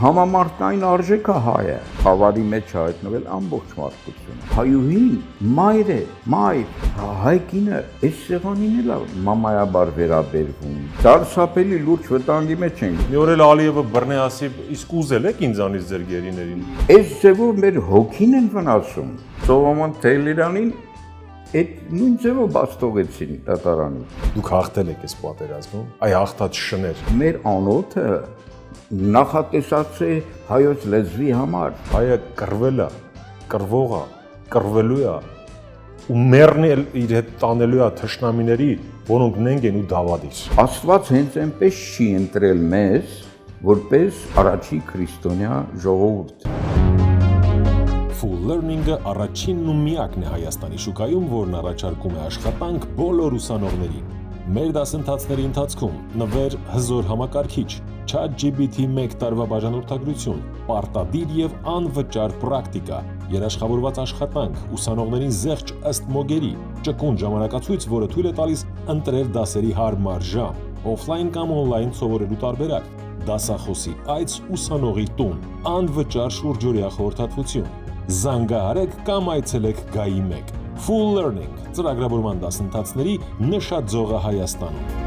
Համամարտկային արժեքը հայ է, խավարի մեջ հայտնվել ամբողջ մարդկությունը։ Հայուհին մայր է, հայ կինը այս սեղանին էլ մամայաբար վերաբերվում։ Սարսափելի լուրջ վտանգի մեջ ենք։ Մի օր էլ Ալիևը բռնի ասի, իսկ ուզել եք ինձանից ձեր գերիներին։ Այս ձևով մեր հոգին են վնասում։ Սողոմոն Թեյլերանին այդ նույն ձևով բաց թողեցին դատարանից։ Դուք հաղթել եք այս պատերազմում, այ հաղթած շներ։ Մեր անոթը նախատեսած է հայոց լեզվի համար։ Հայը կռվել է, կռվող է, կռվելու է ու մեռնել իր հետ տանելու է թշնամիների, որոնք նենք են ու դավադիր։ Աստված հենց այնպես չի ընտրել մեզ, որպես առաջի քրիստոնյա ժողովուրդ։ Full Learning-ը առաջինն ու միակն է Հայաստանի շուկայում, որն առաջարկում է աշխատանք բոլոր ուսանողներին։ Մեր դասընթացների ընթացքում նվեր հզոր համակարգիչ, ChatGPT 1 տարվա բաժանորդագրություն, պարտադիր եւ անվճար պրակտիկա, երաշխավորված աշխատանք, ուսանողներին զեղչ ըստ մոգերի, ճկուն ժամանակացույց, որը թույլ է տալիս ընտրել դասերի հարմար ժամ, օֆլայն կամ օնլայն սովորելու տարբերակ, դասախոսի այց ուսանողի տուն, անվճար շուրջօրյա խորհրդատվություն։ Զանգահարեք կամ այցելեք Գայի 1 Full Learning ծրագրավորման դասընթացների նշաձողը Հայաստանում։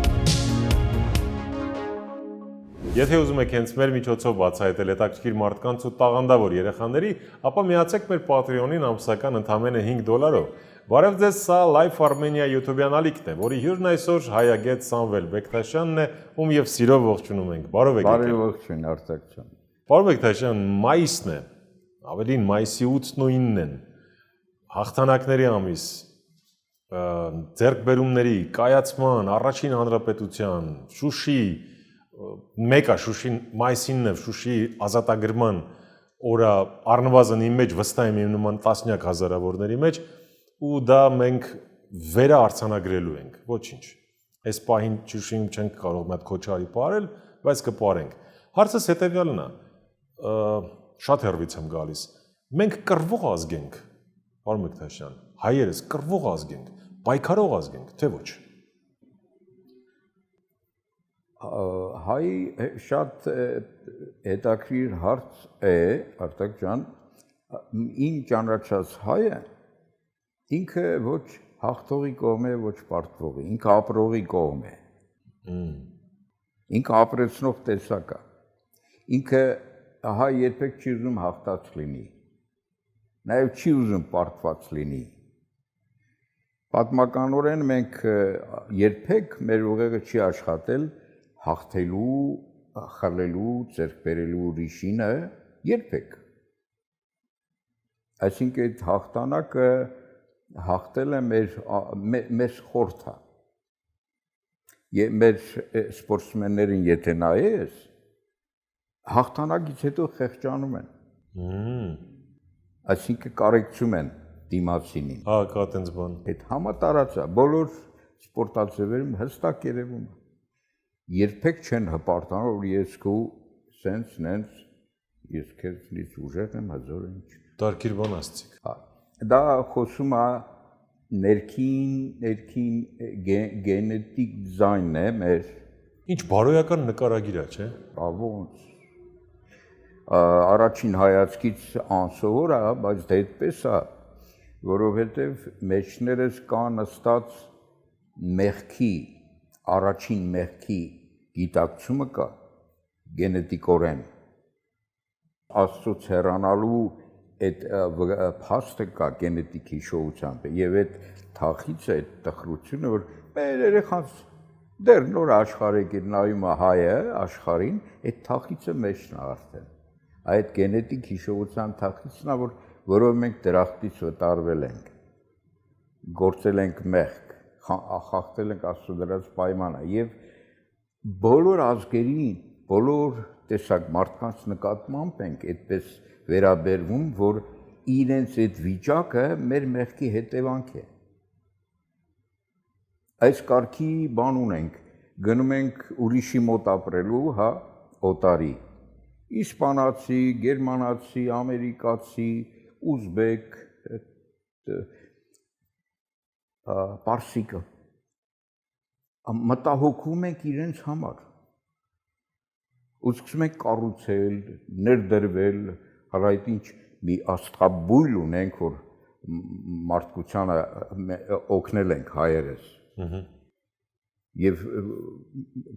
Եթե ուզում եք հենց մեր միջոցով բացահայտել հետաքրքիր մարդկանց ու տաղանդավոր երեխաների, ապա միացեք մեր Patreon-ին ամսական ընդամենը $5։ Բարև ձեզ, սա Life Armenia YouTube-յան ալիքն է, որի հյուրն այսօր հայագետ Սամվել Բեկտաշյանն է, ում եւ սիրով ողջունում ենք։ Բարև եք։ Բարև ողջույն, Արտակ ջան։ Բարև Բեկտաշյան, մայիսն է, ավելին մայիսի 8-ն ու 9-ն են, հաղթանակների ամիս, ձեռքբերումների, կայացման, առաջին հանրապետության, Շուշի, մեկը Շուշին մայիսինն է, Շուշի ազատագրման օրը առնվազն իմ մեջ վստահ եմ իմ նման տասնյակ հազարավորների մեջ ու դա մենք վերաարձանագրելու ենք, ոչինչ։ Այս պահին Շուշին չենք կարող մի հատ քոչարի ապարել, բայց կպարենք։ Հարցս հետևյալն է, շատ հեռվից եմ գալիս։ Մենք կռվող ազգ ենք, պարոն Բեկտաշյան, հայերս կռվող ազգ ենք, պայքարող ազգ ենք, թե ոչ։ Հայ շատ հետաքրքիր հարց է, Արտակ ջան, իմ ճանաչած հայը ինքը ոչ հաղթողի կողմ է, ոչ պարտվողի, ինքը ապրողի կողմ է։ Ինքը ապրեցնող տեսակ է։ Ինքը հայ երբեք չի ուզում հաղթած լինի, նաև չի ուզում պարտված լինի։ Պատմականորեն մենք երբեք մեր ուղեղը չի աշխատել հաղթելու, խլելու, ձեռք բերելու ուրիշինը, երբեք։ Այսինքն այդ հաղթանակը հաղթել է մեր խորթը։ Մեր սպորտսմեններին եթե նայես, հաղթանակից հետո խեղճանում են։ Այսինքն կարեկցում են դիմացինին։ Հա, կա տենց բան։ Այդ համատարած է, բոլոր սպորտացիներում հստակ երևում է։ Երբեք չեն հպարտանում, որ ես քո սենց նենց ես քեզնից ուժեղ եմ, հզոր եմ։ Տարկիր բան ասցիք։ Հա, դա խոսում է ներքին գենետիկ ձայնն է մեր։ Ինչ բարոյական նկարագիր է, չէ։ Ոնց առաջին հայացքից անսովոր է, բայց դա այդպես է, որովհետև մեջներս կա նստած մեղքի, առաջին մեղքի գիտակցումը կա գենետիկորեն։ Աստծուց հեռանալու այդ փաստը կա գենետիկ հիշողությամբ եւ այդ թախից է այդ տխրությունը, որ մեր երեխան դեռ նոր աշխարհ է նայում հայը աշխարհին, այդ թախիցը մեջն է արդեն։ Այդ գենետիկ հիշողության թախիցն է, որով մենք դրախտից վտարվել ենք, գործել ենք մեղք, խախտել ենք Աստծո դրած պայմանը եւ բոլոր ազգերին, բոլոր տեսակ մարդկանց նկատմամբ ենք այդպես վերաբերվում, որ իրենց այդ վիճակը մեր մեղքի հետևանք է։ Այս կարգի բան ունենք, գնում ենք ուրիշի մոտ ապրելու, հա, օտարի։ Իսպանացի, գերմանացի, ամերիկացի, ուզբեկ, պարսիկը մտահոգում ենք իրենց համար։ ու սկսում ենք կառուցել, ներդրվել, հարայտ ինչ մի աստղաբույլ ունենք, որ մարդկությանը օգնել ենք հայերս։ Եվ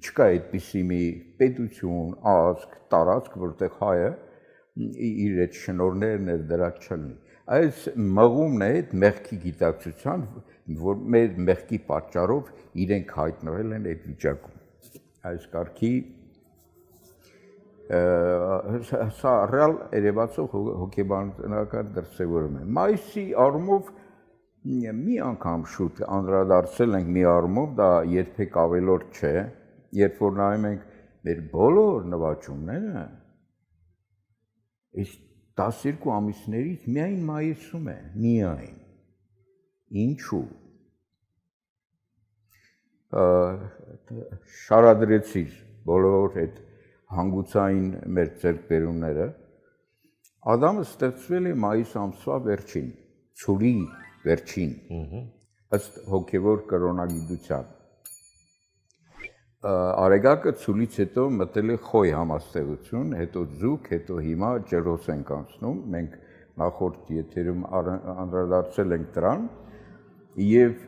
չկա այդպիսի մի պետություն, ազգ, տարածք, որտեղ հայը իր այդ շնորհները ներդրած չլինի։ Այս մղումն է այդ մեղքի գիտակցության, որ մեր մեղքի պատճառով իրենք հայտնվել են այդ վիճակում։ Այս կարգի սա ռեալ երևացող հոգեբանական դրսևորում է։ Մայիսի առումով մի անգամ շուտ անդրադարձել ենք մի առումով, դա երբեք ավելորդ չէ, երբ որ նայում ենք մեր բոլոր նվաճումները, այս 12 ամիսներից միայն մայիսում է, միայն։ Ինչու՞։ Շարադրեցիր բոլոր այդ հանգուցային մեր ձեռքբերումները, Ադամը ստեղծվել է մայիս ամսվա վերջին, ցուրի վերջին, ըստ հոգևոր կրոնագիտության։ Արեգակը ցուլից հետո մտել է խոյ համաստեղություն, հետո ձուկ, հետո հիմա ջրոց ենք անցնում, մենք նախորդ եթերում անդրադարձել ենք դրան, եւ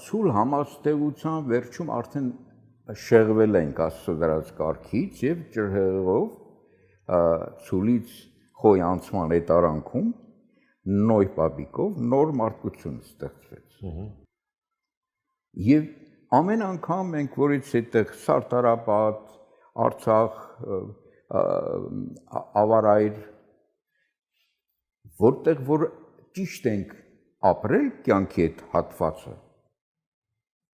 ցուլ համաստեղության վերջում արդեն շեղվել ենք Աստծո դրած կարգից եւ ջրհեղեղով ցուլից խոյ անցման հետարանքում նոյ պապիկով նոր մարդկություն ստեղծվեց։ Եվ ամեն անգամ մենք որից այդտեղ Սարտարապատ, Արցախ, Ավարայր, որտեղ որ ճիշտ ենք ապրել կյանքի այդ հատվածը,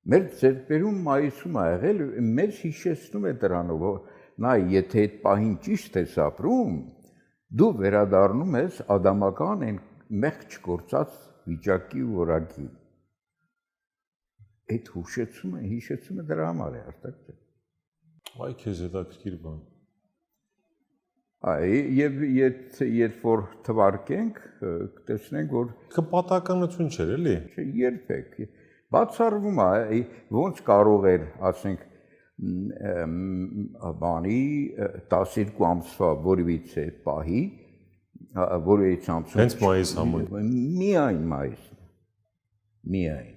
մեր ձեռքբերում մայիսում ա եղել, մեզ հիշեցնում է դրանով, նայ, եթե այդ պահին ճիշտ ես ապրում, դու վերադառնում ես ադամական այն մեղք չգործած վիճակի ու որակի։ Այդ հիշեցումը դրա համար է, արտակ չէ։ Այ քեզ հետաքրքիր բան։ Եվ երբ որ թվարկենք, կտեսնենք, որ պատահականություն չէր, էլի։ Երբեք բացառվում է, ոնց կարող էր, ասենք, բանի 12 ամսվա որևիցե պահի, որևիցե ամսում հենց մայիս համույն։ Միայն մայիսն, միայն։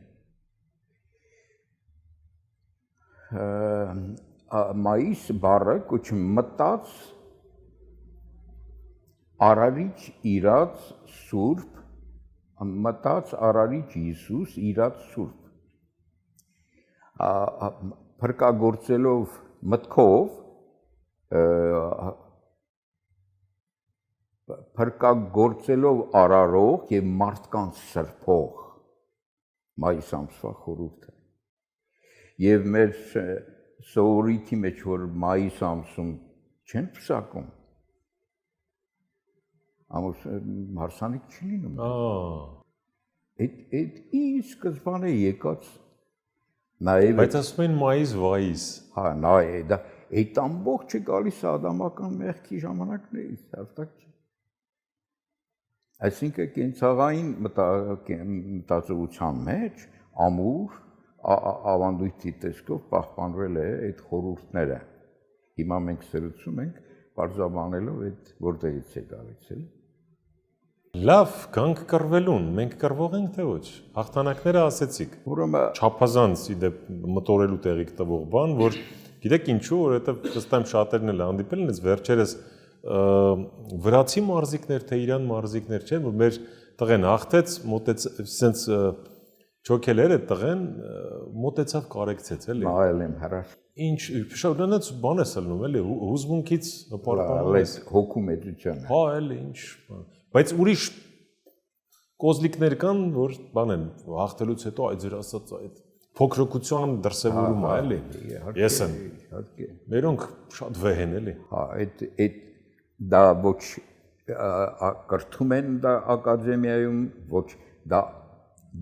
Մայիս բառը կոչում մտած Արարիչ իրաց Սուրբ, մտած Արարիչ Հիսուս իրաց Սուրբ։ Փրկագործելով մտքով, փրկագործելով արարող եւ մարդկանց սրբող մայիս ամսվա խորհուրդը։ Եվ մեր սովորույթի մեջ, որ մայիս ամսում չեն պսակում, հարսանիք չի լինում։ Այդ ի սկզբանե եկած նաև Բայց ասում են մայիս վայիս։ Հա, նայ, դա այդ ամբողջը գալիս է ադամական մեղքի ժամանակներից, հաստատ չէ։ Այսինքն կենցաղային մտածողության մեջ ամուր ավանդույթի տեսքով պահպանվել է այդ խորհուրդները։ Հիմա մենք սրուցում ենք, բարձրաբանելով այդ որտեղից է գալիս, էլի։ Լավ, գանք կռվելուն, մենք կռվող ենք թե ոչ։ Հաղթանակները ասեցիք։ Ուրեմն չափազանց իդեպ մտորելու տեղիք տվող բան, որ գիտեք ինչու, որովհետև վստահ եմ շատերն էլ հանդիպել են, վերջերս վրացի մարզիկներ թե իրան մարզիկներ չեն, որ մեր տղեն հաղթեց, մոտեց, sense չոքել էր այդ տղեն, մոտեցավ կարեկցեց, էլի։ նայել եմ հրաշ։ Ինչ, շուտանից բան է սլնում, էլի, հուզմունքից պարպարես։ Հոգու մեծությունը։ Հա, էլի, ինչ բան։ Բայց ուրիշ կոզլիկներ կան, որ բան են, հաղթելուց հետո այդ ձեր ասած այդ փոքրοκության դրսևորումը, էլի։ Ես եմ։ Մերոնք շատ վեհ են, էլի։ Հա, այդ դա ոչ կրթում են դա ակադեմիայում, ոչ դա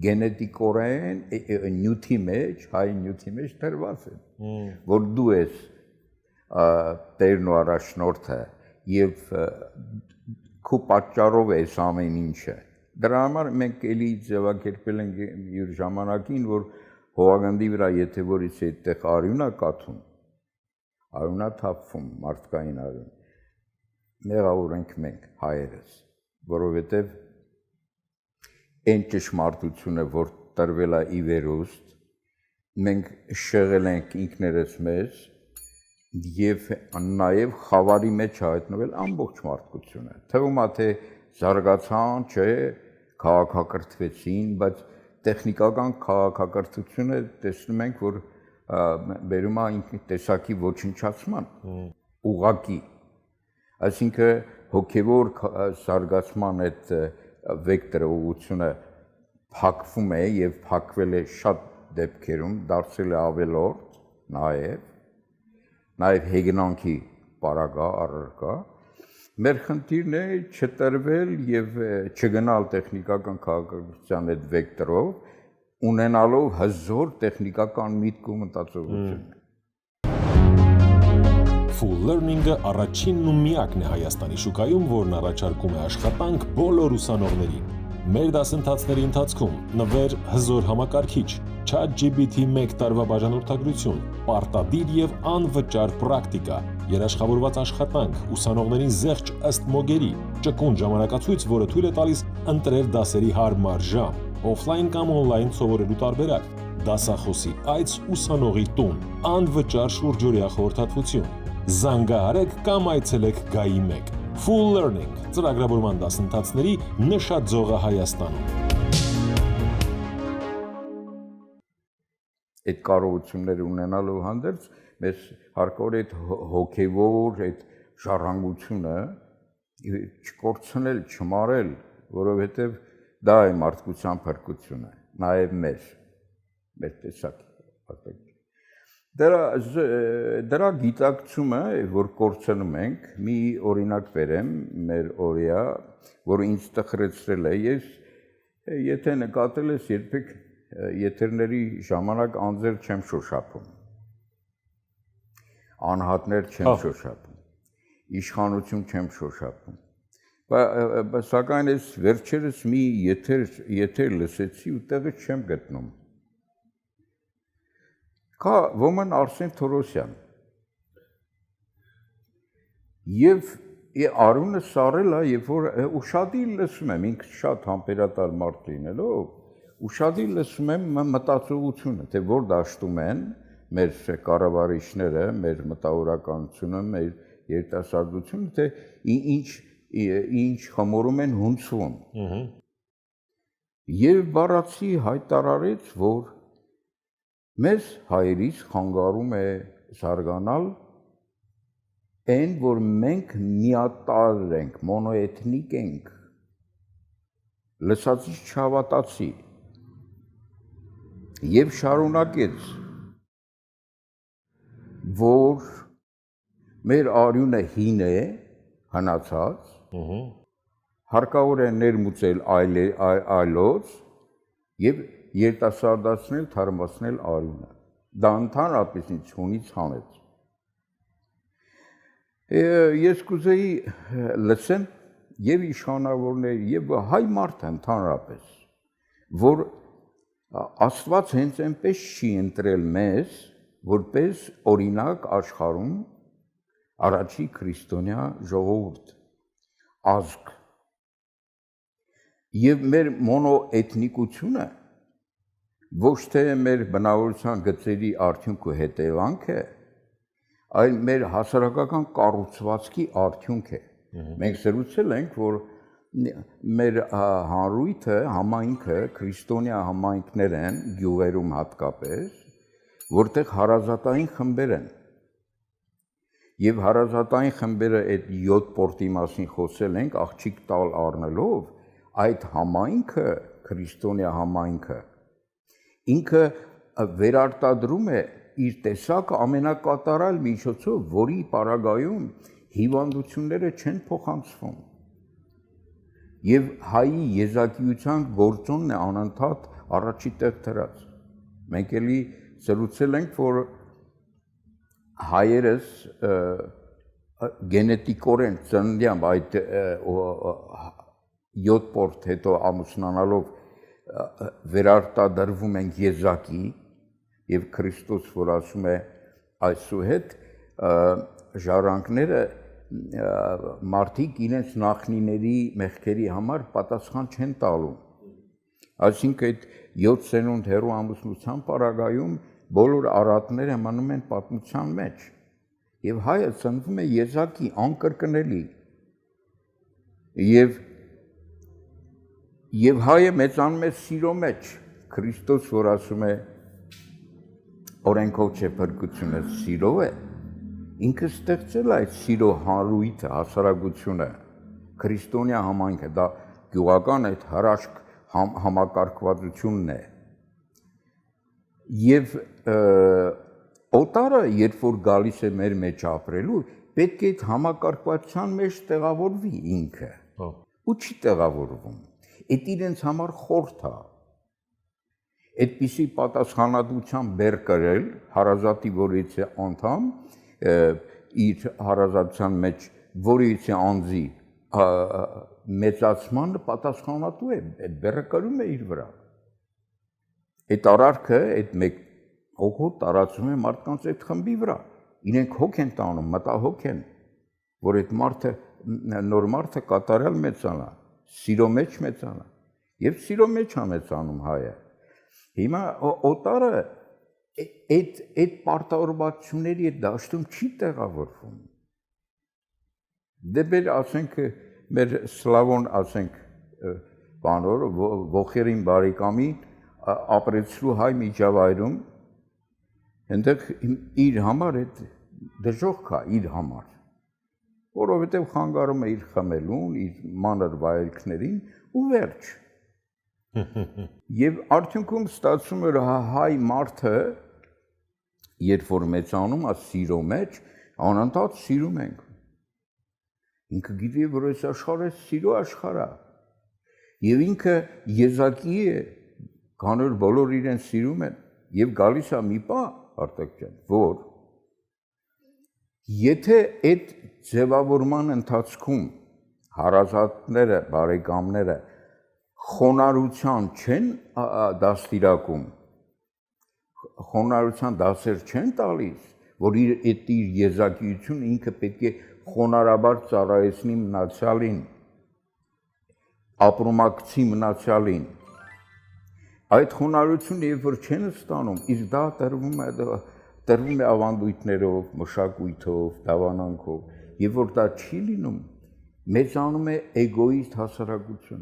գենետիկորեն նյութի մեջ, հայ նյութի մեջ դրված է, որ դու ես տերն ու առաջնորդը եւ քո պատճառով ես ամեն ինչը։ Դրա համար մենք էլի ձևակերպել ենք իր ժամանակին, որ հողագնդի վրա եթե որից այդտեղ արյուն է կաթում, արյունա թափվում, մարդկային արյուն։ Մեղավոր ենք մենք հայերս, որովհետև այն ճշմարտությունը, որ տրվել է ի վերուստ, մենք շեղել ենք ինքներս մեզ եւ նաեւ խավարի մեջ հայտնվել ամբողջ մարդկությունը։ Թվում է թե զարգացան, չէ, քաղաքակրթվեցին, բայց տեխնիկական քաղաքակրթությունը տեսնում ենք, որ բերում է ինքն տեսակի ոչնչացման ուղակի, այսինքն հոգեվոր զարգացման այդ վեկտորը ուղղությունը փակվում է եւ փակվել է շատ դեպքերում, դարձել է ավելորդ նաեւ հեգնանքի պարագա առարկա։ Մեր խնդիրն է չտրվել եւ չգնալ տեխնիկական քաղաքակրթության այդ վեկտորով, ունենալով հզոր տեխնիկական միտք ու մտածողություն։ Full Learning-ը առաջինն ու միակն է Հայաստանի շուկայում, որն առաջարկում է աշխատանք բոլոր ուսանողներին։ Մեր դասընթացների ընթացքում նվեր հզոր համակարգիչ, ChatGPT 1 տարվա բաժանորդագրություն, պարտադիր եւ անվճար պրակտիկա, երաշխավորված աշխատանք, ուսանողներին զեղչ ըստ մոգերի, ճկուն ժամանակացույց, որը թույլ է տալիս ընտրել դասերի հարմար ժամ, օֆլայն կամ օնլայն սովորելու տարբերակ, դասախոսի այց ուսանողի տուն, անվճար շուրջօրյա խորհրդատվություն։ Զանգահարեք կամ այցելեք Գայի 1։ Full Learning ծրագրավորման դասընթացների նշաձողը Հայաստանում։ Այդ կարողությունները ունենալու հանդերձ մեզ հարկավոր է այդ հոգեվոր այդ ժառանգությունը չկորցնել, չմարել, որովհետև դա է մարդկության փրկությունը, նաև մեր տեսակի։ Դրա գիտակցումը, որ կորցնում ենք, մի օրինակ բերեմ, մեր օրիա, որ ինձ տխրեցրել է, ես եթե նկատել ես երբեք եթերների ժամանակ անձեր չեմ շոշափում, անհատներ չեմ շոշափում, իշխանություն չեմ շոշափում, սակայն ես վերջերս մի եթեր լսեցի ու տեղը չեմ գտնում, կա ոմն Արսեն Թորոսյան և արունը սարել է, երբ որ ուշադիր լսում եմ, ինքը շատ համբերատար մարդ լինելով, ուշադիր լսում եմ մտածողությունը, թե որ դաշտում են մեր կառավարիչները, մեր մտավորականությունը, մեր երիտասարդությունը, թե ինչ խմորում են հունցվում։ Եվ բառացի հայտարարեց, որ մեզ հայերիս խանգարում է զարգանալ այն, որ մենք միատարր ենք, մոնոէթնիկ ենք, լսածից չհավատացի և շարունակեց, որ մեր արյունը հին է, հնացած, հարկավոր է ներմուծել այլոց և երիտասարդացնել, թարմացնել արյունը։ Դա ընդհանրապես ինձ հունից հանեց։ Ես կուզեի լսեմ և իշխանավորներ, և հայ մարդը ընդհանրապես, որ Աստված հենց այնպես չի ընտրել մեզ, որպես օրինակ աշխարհում առաջի քրիստոնյա ժողովուրդ, ազգ։ Եվ մեր մոնոէթնիկությունը ոչ թե մեր բնավորության գծերի արդյունք ու հետևանք է, այլ մեր հասարակական կառուցվածքի արդյունք է։ Մենք զրուցել ենք, որ մեր հանրույթը, համայնքը, քրիստոնյա համայնքներ են, գյուղերում հատկապես, որտեղ հարազատային խմբեր են։ Եվ հարազատային խմբերը այդ 7 պորտի մասին խոսել ենք, աղջիկ տալ առնելով, այդ համայնքը, քրիստոնյա համայնքը, ինքը վերարտադրում է իր տեսակը ամենակատարյալ միջոցով, որի պարագայում հիվանդությունները չեն փոխանցվում։ Եվ հայի եզակիության գործոնն է անընդհատ առաջի տեղ դրած։ Մենք էլի զրուցել ենք, որ հայերս գենետիկորեն ծննդյամբ այդ 7 պորտ հետո ամուսնանալով վերարտադրվում ենք եզակի, և Քրիստոս, որ ասում է այսուհետ ժառանգները մարդիկ իրենց նախնիների մեղքերի համար պատասխան չեն տալու։ Այսինքն այդ 7 սերունդ հեռու ամուսնության պարագայում բոլոր արատները մնում են պատմության մեջ։ Եվ հայը ծնվում է եզակի անկրկնելի։ Եվ հայը մեծանում է սիրո մեջ։ Քրիստոս, որ ասում է օրենքով չէ փրկությունը, սիրով է, ինքը ստեղծել է այդ սիրո հարույթը, հասարակությունը, քրիստոնյա համայնքը, դա գյուղական այդ հրաշք համակարգվածությունն է։ Եվ օտարը, երբ որ գալիս է մեր մեջ ապրելու, պետք է այդ համակարգվածության մեջ տեղավորվի ինքը։ Ու չի տեղավորվում։ Այդ իրենց համար խորթ է։ Այդպիսի պատասխանատվության բեր կրել հարազատի որից է անդամ իր հարազատության մեջ որից է անձի մեծացման պատասխանատու է, այդ բերը կրում է իր վրա։ Այդ արարքը, այդ մեկ հոգու տարածում է մարդկանց այդ խմբի վրա։ Իրենք հոգ են տանում, մտահոգ են, որ այդ մարդը նոր մարդը կատարյալ մեծանա, սիրո մեջ մեծանա։ Եվ սիրո մեջ է մեծանում հայը։ Հիմա օտարը այդ պարտավորվածությունների այդ դաշտում չի տեղավորվում։ Դե բեր ասենք մեր սլավոն ասենք բանոր ողերին բարեկամի ապրեցրու հայ միջավայրում այնտեղ իր համար այդ դժոխք է իր համար, որովհետև խանգարում է իր խմելուն, իր մանր վայելքներին ու վերջ։ Եվ արդյունքում ստացվում էր հայ մարդը, երբ որ մեծանում է սիրո մեջ, անընդհատ սիրում ենք։ Ինքը գիտի, որ այս աշխարհը սիրո աշխարհ է։ Եվ ինքը եզակի է, քանի որ բոլոր իրեն սիրում են, եւ գալիս է մի պահ, Արտակ ջան, որ եթե այդ ձևավորման ընթացքում հարազատները, բարեկամները խոնարհության չեն դաստիարակում, խոնարհության դասեր չեն տալիս, որ իր եզակիությունը ինքը պետք է խոնարհաբար ծառայեցնի մնացյալին, ապրումակցի մնացյալին։ Այդ խոնարհությունը երբ որ չեն ստանում, իսկ դա տրվում է ավանդույթներով, մշակույթով, դավանանքով, եւ որ դա չի լինում, մեծանում է էգոիստ հասարակություն։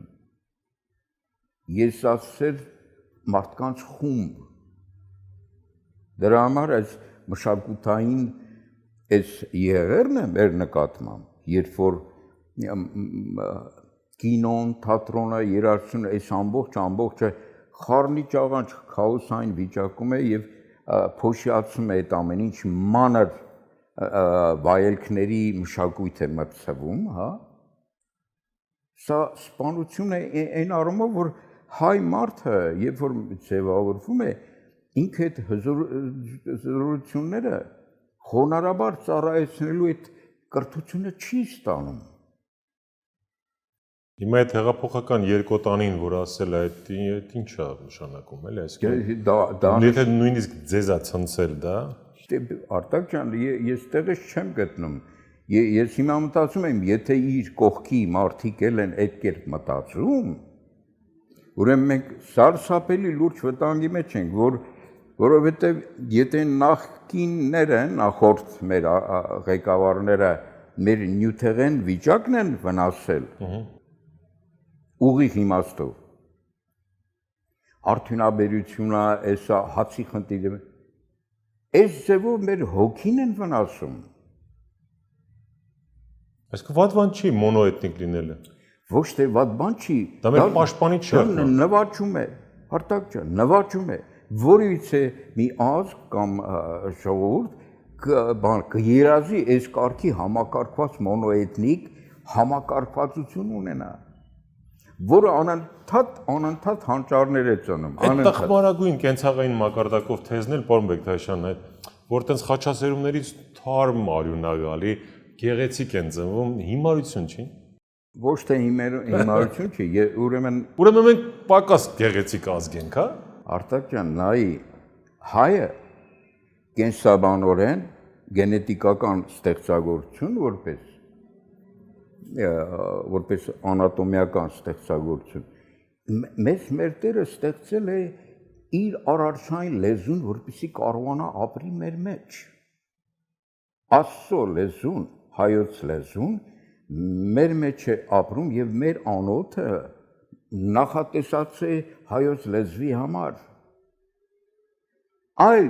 Եսասեր մարդկանց խումբ։ Դրա համար այս մշակութային այս եղերն է մեր նկատմամբ, երբ որ կինոն, թատրոնը, երաժշտությունը այս ամբողջը խառնի ճաղանճ քաոսային վիճակում է եւ փոշիացում է այդ ամեն ինչ մանր վայելքների մշակույթ է մտցվում, հա։ Սա սպանություն է այն առումով, որ հայ մարդը, երբ որ ձևավորվում է, ինքը այդ հզորությունները խոնարհաբար ծառայեցնելու այդ կրթությունը չի ստանում։ Հիմա այդ հեղափոխական երկոտանին, որ ասել է, այդ ինչ է նշանակում, էլի, այսինքն եթե նույնիսկ ձեզ է ցնցել դա։ Արտակ ջան, ես տեղից չեմ գտնում։ Ես հիմա մտածում եմ, եթե իր կողքի մարդիկ են այդ կերպ մտածում, ուրեմն մենք սարսափելի լուրջ վտանգի մեջ ենք, որովհետև եթե նախկինները, նախորդ մեր ղեկավարները մեր նյութեղեն վիճակն են վնասել, ուղիղ իմաստով, արդյունաբերությունը, էսա հացի խնդիրը, այս ձևով մեր հոգին են վնասում։ Այսինքն վատ բան չի մոնոէթնիկ լինելը։ Ոչ թե վատ բան չի։ Դա մեր պաշտպանի չէ։ Նվաճում է, Արտակ ջան, նվաճում է, որից է մի ազգ կամ ժողովուրդ կերազի այս կարգի համակարգված մոնոէթնիկ համակարգվածություն ունենա, որը անընդհատ հանճարներ է ծնում։ Այդ տխմարագույն կենցաղային մակարդակով թեզնել, պարոն Բեկթաշյան, որ տենց խաչասերումներից թարմ արյուն ա գալի, գեղեցիկ են ծնվում, հիմարություն չի։ Ոչ թե հիմարություն չի, ուրեմն մենք պակաս գեղեցիկ ազգ ենք, հա։ Արտակ ջան, նայի հայը կենսաբանորեն գենետիկական ստեղծագործություն, որպես անատոմիական ստեղծագործություն, մեզ մեր Տերը ստեղծել է իր արարչային լեզուն, որպեսզի կարողանա ապրի մեր մեջ։ Աստծո լեզուն, հայոց լեզուն մեր մեջ է ապրում եւ մեր անոթը նախատեսած է հայոց լեզվի համար։ Այլ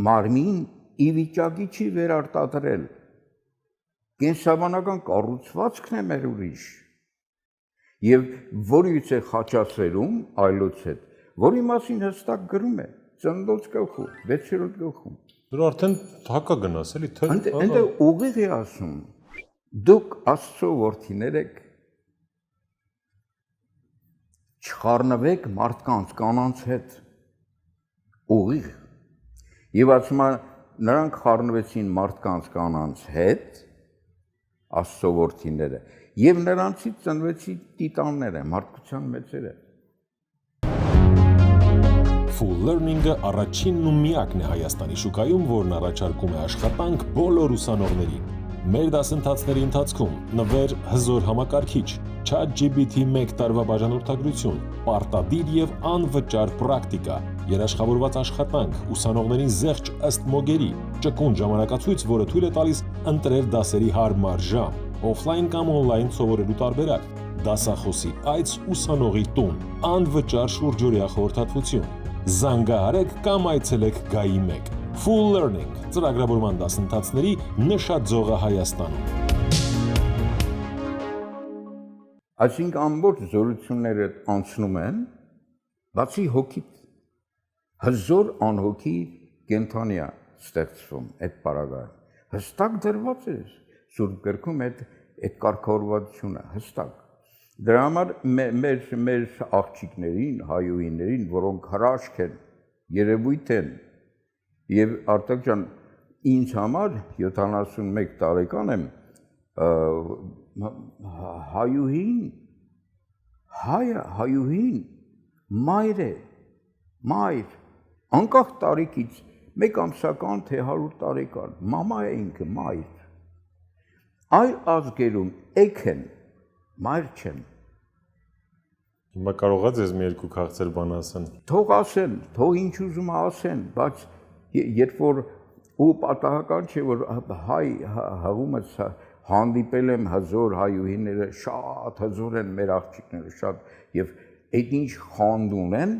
մարմին ի վիճակի չի վերարտադրել։ Կենսաբանական կառուցվածքն է մեր ուրիշ։ Եվ որից է խաչասերում այլոց հետ, որի մասին հստակ գրում է Ծննդոց գլխում, 6-րդ գլխում։ Դու արդեն հակա գնաս էլի թե Այնտեղ ուղիղ է ասում, դուք Աստծո որդիներ եք, չխառնվեք մարդկանց, կանանց հետ, ուղիղ։ Եվ ասում է, նրանք խառնվեցին մարդկանց, կանանց հետ, Աստծո որդիները, եւ նրանցից ծնվեցին տիտանները, մարդկության մեծերը։ Full Learning-ը առաջինն ու միակն է Հայաստանի շուկայում, որն առաջարկում է աշխատանք բոլոր ուսանողներին։ Մեր դասընթացների ընթացքում նվեր հզոր համակարգիչ, ChatGPT 1 տարվա բաժանորդագրություն, պարտադիր եւ անվճար պրակտիկա, երաշխավորված աշխատանք, ուսանողներին զեղչ ըստ մոգերի, ճկուն ժամանակացույց, որը թույլ է տալիս ընտրել դասերի հարմար ժամ, օֆլայն կամ օնլայն սովորելու տարբերակ, դասախոսի այց ուսանողի տուն, անվճար շուրջօրյա խորհրդատվություն։ Զանգահարեք կամ այցելեք Գայի 1։ Full Learning ծրագրավորման դասընթացների նշաձողը Հայաստանում։ Այսինքն ամբողջ զորությունները անցնում են, բացի հոգի, հզոր անհոգի կենթանի է ստեղծվում այդ պարագայում։ Հստակ դրված է Սուրբ գրքում այդ կարգավորվածությունը հստակ։ Դրա համար մեր աղջիկներին, հայուհիներին, որոնք հրաշք են, երևույթ են, եւ Արտակ ջան, ինձ համար 71 տարեկան եմ, հայուհին մայր է, մայր, անկախ տարիքից, 1 ամսական թե 100 տարեկան, մամա է ինքը, մայր։ Այլ ազգերում էք են, մայր չեն։ Հիմա կարող ես մի երկու քաղցր բան ասեն։ Թող ասեն, թող ինչ ուզում ասեն, բայց երբ որ ու պատահական չէ, որ հայ հղումս հանդիպել եմ հզոր հայուհիները, շատ հզոր են մեր աղջիկները, շատ, եւ այդ ինչ խանդուն են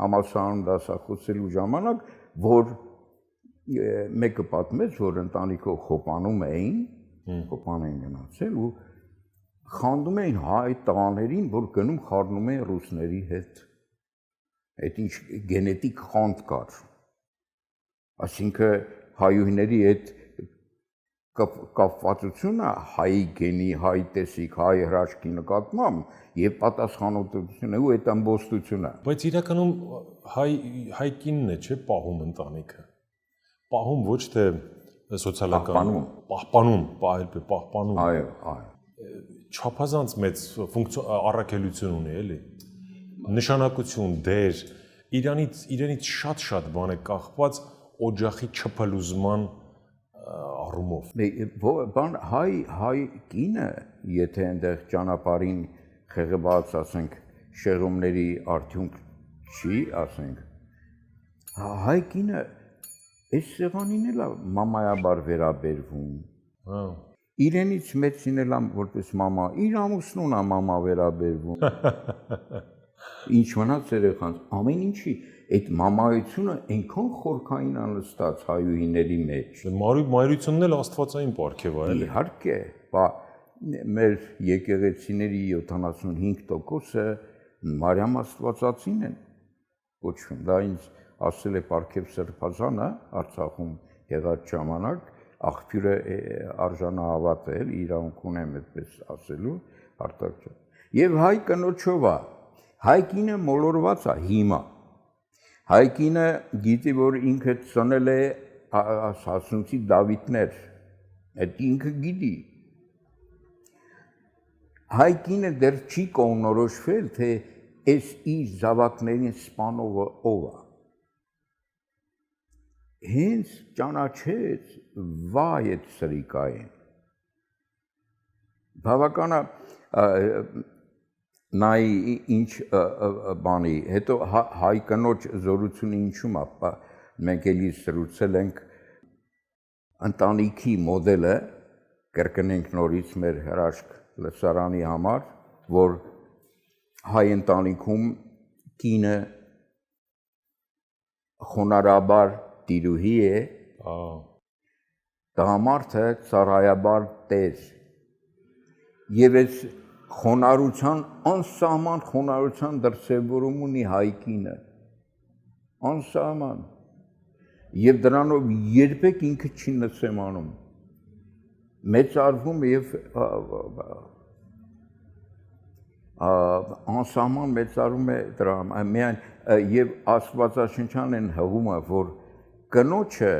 համալսարանում դասախոսելու ժամանակ, որ մեկը պատմեց, որ ընտանիքով խոպանում էին, խոպան էին գնացել ու խանդում էին հայ տղաներին, որ գնում խառնում էին ռուսների հետ։ Այդ ինչ գենետիկ խանդ կար։ Այսինքն հայուհիների այդ կապվածությունը հայ գենի, հայ տեսիկ, հայ հրաշքի նկատմամբ եւ պատասխանատվությունը ու այդ ամբոստությունը։ Բայց իրականում հայ կինն է, չէ՞, պահում ընտանիքը։ Պահում ոչ թե սոցիալական պահպանում։ Այո, այո։ Չափազանց մեծ առաքելություն ունի, էլի։ Նշանակություն, դեր, իրենից շատ բան է կախված օջախի չփլուզման առումով։ Բան հայ կինը, եթե այնտեղ ճանապարհին խեղված, ասենք, շեղումների արդյունք չի, ասենք, հայ կինը այս սեղանին էլ մամայաբար վերաբերվում։ Հա։ Իրենից մեծին էլ որպես մամա, իր ամուսնուն է մամա վերաբերվում։ Ինչ մնաց երեխանց, ամեն ինչի այդ մամայությունը այնքան խորքային անստաց հայուհիների մեջ։ Մայրությունն էլ աստվածային պարգև է, էլի։ Իհարկե, մեր եկեղեցիների 75%-ը Մարիամ Աստվածածին են կոչվում։ Դա ինձ ասել է Պարգև Սրբազանը Արցախում եղած ժամանակ, աղբյուրը արժանահավատ է, իրավունք ունեմ այդպես ասելու, Արտակ ջան։ Եվ հայ կնոջով է, հայ կինը մոլորված է հիմա։ Հայ կինը գիտի, որ ինքը ծնել է ասացունցի Դավիթներ, այդ ինքը գիտի։ Հայ կինը դեռ չի կողմնորոշվել, թե այս իր զավակներին սպանողը ով է։ հենց ճանաչեց վայ այդ սրիկային։ Բավականա նայի ինչ բանի, հետո հայ կնոջ զորությունը ինչու՞մ է, մենք էլի սրուցել ենք ընտանիքի մոդելը, կրկնենք նորից մեր հրաշք լսարանի համար, որ հայ ընտանիքում կինը խոնարհաբար տիրուհի է, տղամարդը ծառայաբար տեր։ Եվ այս խոնարհության, անսահման խոնարհության դրսևորում ունի հայ կինը, անսահման, եւ դրանով երբեք ինքը չի նսեմանում, մեծարվում եւ անսահման մեծարում է դրան, միայն եւ Աստվածաշնչյան են հղումը, որ կնոջը,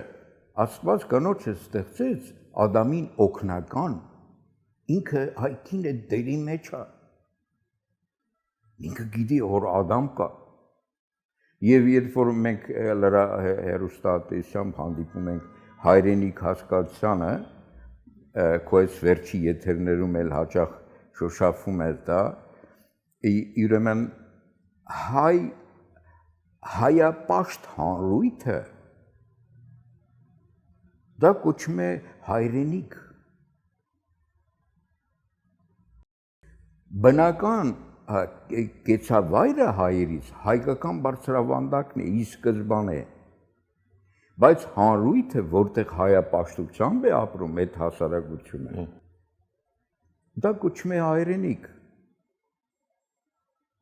Աստված կնոջը ստեղծեց Ադամին օգնական, ինքը հայքին է դերի մեջ է, ինքը գիտի, որ Ադամ կա, եւ երբ որ մենք հեռուստատեսությամբ հանդիպում ենք հայրենիք հասկացությանը, քո այս վերջի եթերներում էլ հաճախ շոշափում է դա, ուրեմն հայապաշտ հանրույթը դա կոչվում է հայրենիք։ Բնական կեցավայրը հայերից հայկական բարձրավանդակն է, ի սկզբանե, բայց հանրույթը, որտեղ հայապաշտությամբ է ապրում այդ հասարակությունը, դա կոչվում է հայրենիք։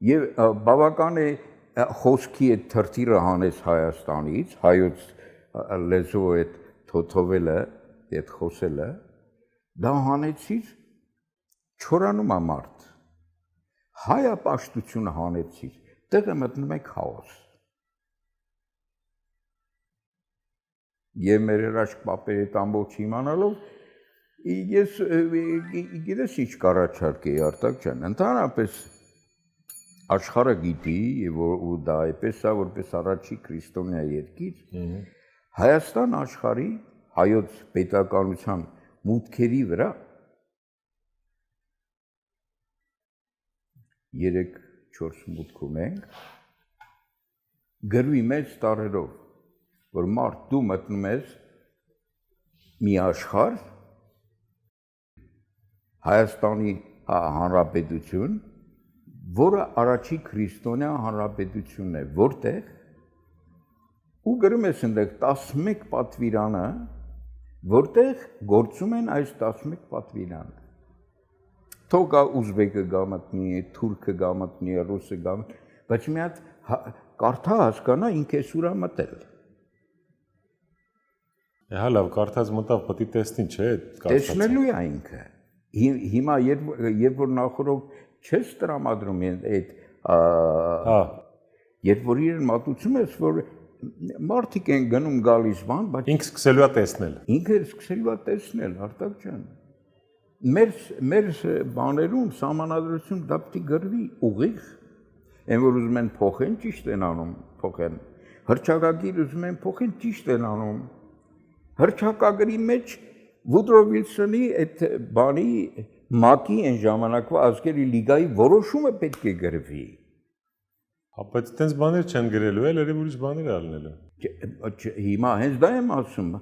Եվ բավական է խոսքի այդ թրթիրը հանես Հայաստանից, հայոց լեզվով այդ թոթովելը, այդ խոսելը, դա հանեցիր չորանում է մարդ, հայապաշտությունը հանեցիր, տեղը մտնում է քաոս։ Եվ մեր հրաշք պապերի այդ ամբողջ իմանալով, ես գիտես ինչ կառաջարկեի Արտակ ջան, ընդհանրապես աշխարհը գիտի եւ ու դա այպես է, որպես առաջի քրիստոնյա երկիր, Հայաստան աշխարհի հայոց պետականության մուտքերի վրա 3-4 մուտքում ենք, գրվի մեծ տարերով, որ մարդ դու մտնում ես մի աշխարհ, Հայաստանի Հանրապետություն, որը առաջի քրիստոնյա հանրապետությունն է, որտեղ ու գրում ես այնտեղ 11 պատվիրանը, որտեղ գործում են այս 11 պատվիրանը։ Թող գա ուզբեկը գա մտնի, թուրքը գա մտնի, ռուսը գա մտնի, բայց մի հատ կարդա հասկանա ինքը սուրա մտել։ Հա լավ, կարդած մտավ, պետք է տեսնի, չէ՞, տեսնելու է ինքը։ Հիմա երբ որ նախորդ չես տրամադրում այդ երբ որ իրեն մատուցում ես, որ մարդիկ են գնում գալիս բան, բայց ինքը սկսելու է տեսնել։ Ինքը սկսելու է տեսնել, Արտակ ջան։ Մեր բաներում սահմանադրություն դա պետք է գրվի ուղիղ, այն որ ուզում են փոխեն, ճիշտ են անում, փոխեն։ Հռչակագիր ուզում են փոխեն, ճիշտ են անում։ Հռչակագրի մեջ Վուդրո Վիլսոնի այդ բանի ՄԱԿ-ի այն ժամանակվա ազգերի լիգայի որոշումը պետք է գրվի։ Բայց այդպես բաներ չեն գրելու, էլ երբ ուրիշ բաներ ալնելու։ Հիմա հենց դա եմ ասում,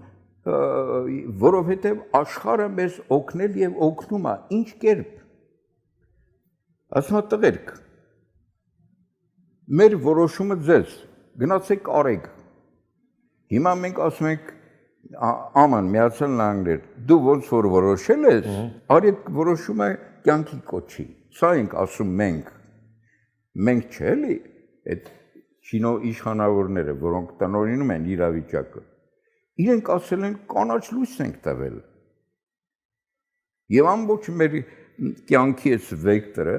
որովհետև աշխարհը մեզ օգնել եւ օգնում է, ինչ կերպ։ Ասում է տղերք, մեր որոշումը ձեզ, գնացեք արեք։ Հիմա մենք ասում ենք Աման Միացյալ Նահանգներ, դու ոնց որ որոշել ես, արի այդ որոշումը կյանքի կոչի։ Սա ենք ասում մենք։ Մենք չէ՞ էլի այդ շինո իշխանավորները, որոնք տնօրինում են իրավիճակը։ Իրենք ասել են կանաչ լույս ենք տվել։ Եվ ամբողջ մեր կյանքի այս վեկտորը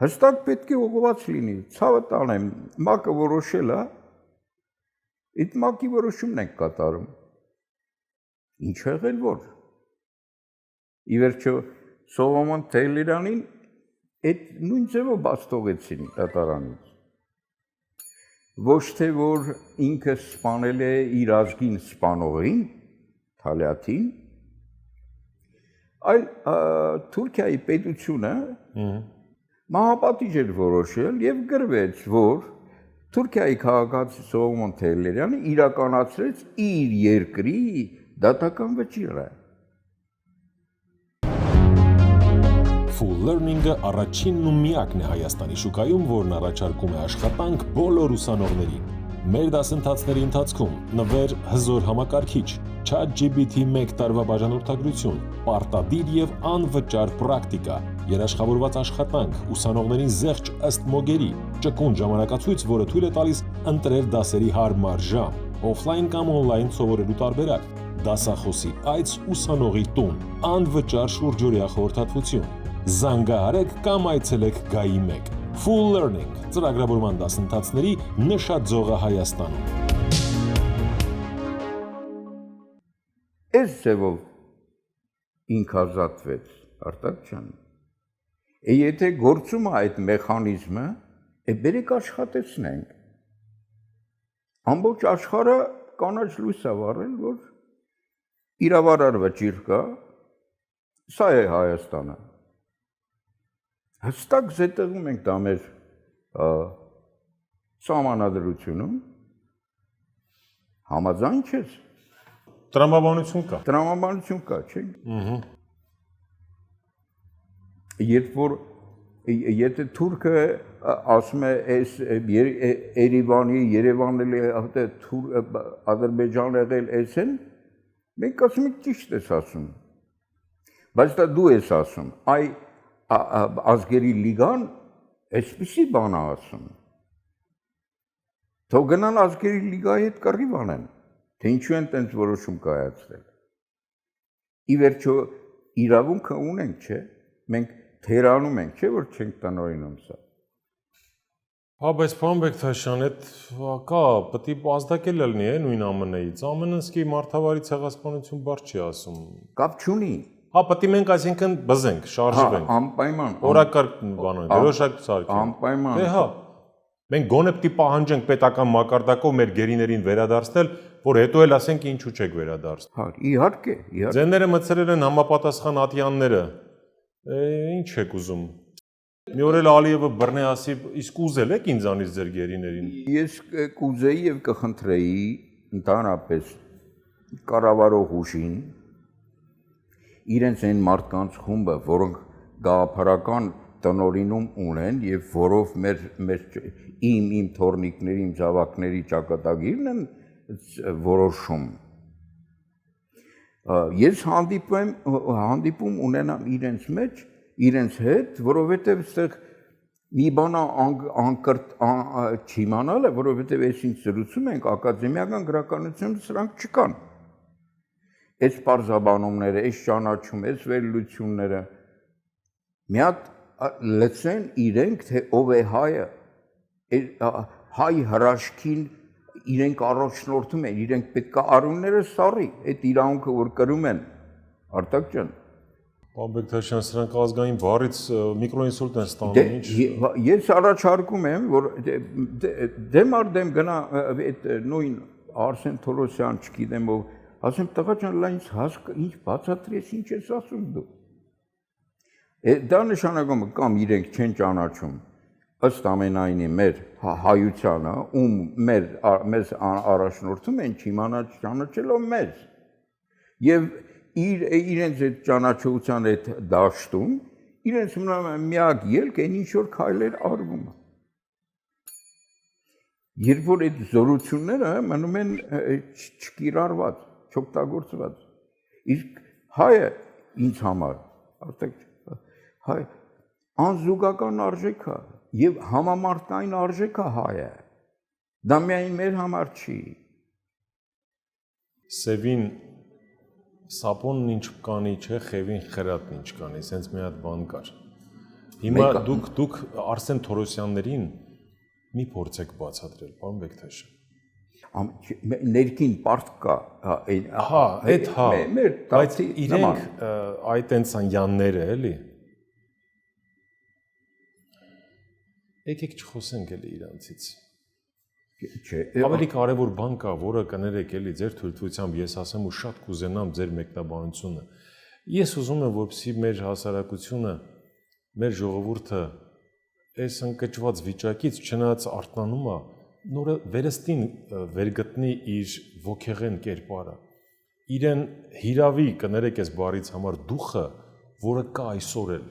հստակ պետք է ուղղված լինի։ Ցավը տանեմ, ՄԱԿ-ը որոշել է, այդ ՄԱԿ-ի որոշումն ենք կատարում։ Ինչ եղել որ։ Ի վերջո Սողոմոն Թեհլերանին այդ նույն ձևով բաց թողեցին դատարանից։ ոչ թե որ ինքը սպանել է իր ազգին սպանողին, Թալյաթին, այլ Թուրքիայի պետությունը մահապատիժ էր որոշել եւ գրվեց, որ Թուրքիայի քաղաքացի Սողոմոն Թեհլերյանը իրականացրեց իր երկրի դատական վճիռը։ Full Learning-ը առաջինն ու միակն է Հայաստանի շուկայում, որն առաջարկում է աշխատանք բոլոր ուսանողներին։ Մեր դասընթացների ընթացքում նվեր հզոր համակարգիչ, ChatGPT 1 տարվա բաժանորդագրություն, պարտադիր եւ անվճար պրակտիկա, երաշխավորված աշխատանք, ուսանողներին զեղչ ըստ մոգերի, ճկուն ժամանակացույց, որը թույլ է տալիս ընտրել դասերի հարմար ժամ, օֆլայն կամ օնլայն սովորելու տարբերակ, դասախոսի այց ուսանողի տուն, անվճար շուրջօրյա խորհրդատվություն։ Զանգահարեք կամ այցելեք Գայի 1։ Full Learning ծրագրավորման դասընթացների նշաձողը Հայաստանում։ Այս ձևով ինքազատվեց Արտակ ջան։ Եթե գործում է այդ մեխանիզմը, բերեք աշխատեցնենք։ Ամբողջ աշխարհը կանաչ լույս է վառել, որ իրավարար վճիռ կա, սա է Հայաստանը։ Հստակ զետեղում ենք դա մեր սահմանադրությունում, համաձայն չես։ Տրամաբանություն կա։ Տրամաբանություն կա, չէ՞։ Երբ որ եթե թուրքը ասում է այս Երևանի Ադրբեջան եղել էս են, մենք ասում ենք ճիշտ ես ասում։ Բայց դա դու ես ասում, այ ազգերի լիգան այսպիսի բան է ասում։ Թող գնան ազգերի լիգայի հետ կռիվ անեն, թե ինչու են տենց որոշում կայացրել։ Ի վերջո իրավունքը ունենք, չէ՞։ Մենք թերանում ենք, չէ՞ որ չենք տնօրինում սա։ Հա, բայց պարոն Բեկթաշյան, այդ կա, պետք է ազդակել լինի, նույն ԱՄՆ-ից։ ԱՄՆ-ն սկի մարդավարի ցեղասպանություն բառ չի ասում։ Կապ չունի։ Հա, պետք է մենք այսինքն բզենք, շարժվենք։ Անպայման։ Օրակարգ բանոն, որոշակ սարքենք։ Անպայման։ Դե հա։ Մենք գոնե պետք է պահանջենք պետական մակարդակով մեր գերիներին վերադարձնել, որ հետո էլ ասենք ինչու չեք վերադարձնում։ Հա, իհարկե, իհարկե։ Ձեները մցրել են համապատասխան ատյանները։ Ինչ եք ուզում։ Մի օր էլ Ալիևը բռնե ասի, իսկ ուզել եք ինձանից ձեր գերիներին։ Ես կուզեի եւ կխնդրեի ընդհանրապես կառավարող ուժին իրենց այն մարդկանց խումբը, որոնք գաղափարական տնօրինում ունեն եւ որով մեր իմ թորնիկների, իմ զավակների ճակատագիրն են որոշում։ Ես հանդիպում ունենամ իրենց հետ, որովհետև այստեղ մի բան անկրտ չիմանալ է, որովհետև այս ինչ զրուցում ենք ակադեմիական գրականությունում սրանք չկան։ Այս պարզաբանումները, այս ճանաչում, այս վերլուծությունները մի հատ լսեն իրենք, թե ով է հայը, հայ հրաշքին իրենք առաջնորդում են, իրենք պետք է արունները սառի, այդ իրավունքը որ կրում են, Արտակ ջան։ Պարոն Բեկթաշյան, սրանք ազգային բառից միկրոինսուլտ են ստանում, ինչ։ Ես առաջարկում եմ, որ դեմ առ դեմ գնա այդ նույն Արսեն Թորոսյան, չգիտեմ ով, ասեմ տղա ջան, լա ինչ բացատրես, ինչ ես ասում դու։ Դա նշանակում է կամ իրենք չեն ճանաչում ըստ ամենայնի մեր հայությանը, ում մեզ առաջնորդում են ճանաչելով մեզ։ Եվ իրենց այդ ճանաչողության այդ դաշտում, իրենց միակ ելք այն ինչ որ քայլեր արվում։ Երբ որ այդ զորությունները մնում են չկիրառված, չօգտագործված։ Իսկ հայը ինձ համար, հայ անզուգական արժեք է եւ համամարտային արժեք է հայը։ Դա միայն մեր համար չի։ Սևին սապոնն ինչ կանի, չէ, խևին խրատն ինչ կանի, սենց մի հատ բան կար։ Հիմա դուք Արսեն Թորոսյաններին մի փորձեք բացատրել, պարոն Բեկթաշյան։ Ներքին պարտ կա, հա, այդ հա, բայց իրենք այդ ընցանյանները էլի։ Եկեք չխոսենք էլի իրանցից։ Չէ, Ավելի կարևոր բան կա, որը կներեք էլի ձեր թույլտվությամբ ես ասեմ ու շատ կուզենամ ձեր մեկնաբանությունը։ Ես ուզում եմ, որպեսզի մեր հասարակությունը, մեր ժողովուրդը այս ընկճված վիճակից չնայած արթնանում է, նորը վերստին վերգտնի իր ոգեղեն կերպարը։ Իրեն հիրավի կներեք այս բառից համար դուխը, որը կա այսօր էլ,